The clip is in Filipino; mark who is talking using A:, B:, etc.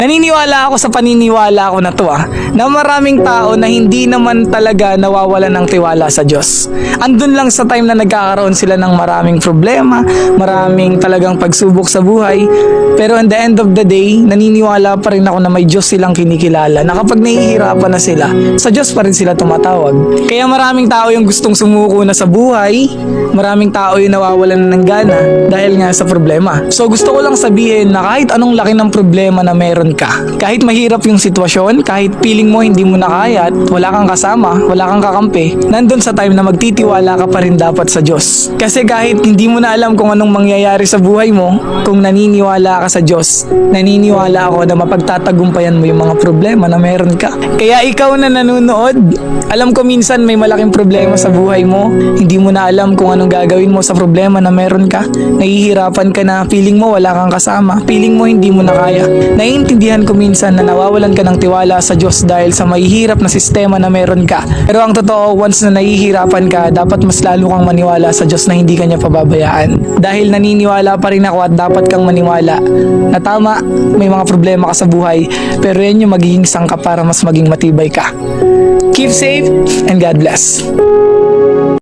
A: Naniniwala ako sa paniniwala ko na to na maraming tao na hindi naman talaga nawawalan ng tiwala sa Diyos. Andun lang sa time na nagkakaroon sila ng maraming problema, maraming talagang pagsubok sa buhay. Pero in the end of the day, naniniwala pa rin ako na may Diyos silang kinikilala, na kapag nahihirapan na sila, sa Diyos pa rin sila tumatawag. Kaya maraming tao yung gustong sumuko na sa buhay, maraming tao yung nawawalan ng gana dahil nga sa problema. So gusto ko lang sabihin na kahit anong laki ng problema na meron ka, kahit mahirap yung sitwasyon, kahit feeling mo hindi mo na kaya at wala kang kasama, wala kang kakampi, nandun sa time na magtitiwala ka pa rin dapat sa Diyos. Kasi kahit hindi mo na alam kung anong mangyayari sa buhay mo, kung naniniwala ka sa Diyos, naniniwala ako na mapagtatagumpayan mo yung mga problema na meron ka. Kaya ikaw na nanonood, alam ko minsan may malaking problema sa buhay mo, hindi mo na alam kung anong gagawin mo sa problema na meron ka, nahihirapan ka na, feeling mo wala kang kasama, feeling mo hindi mo na kaya. Naiintindihan ko minsan na nawawalan ka ng tiwala sa Diyos dahil sa mahihirap na sistema na meron ka. Pero ang totoo, once na nahihirapan ka, dapat mas lalo kang maniwala sa Diyos na hindi ka niya pababayaan. Dahil naniniwala pa rin ako at dapat kang maniwala na tama, may mga problema ka sa buhay, pero yan yung magiging sangkap para mas maging matibay ka. Keep safe and God bless.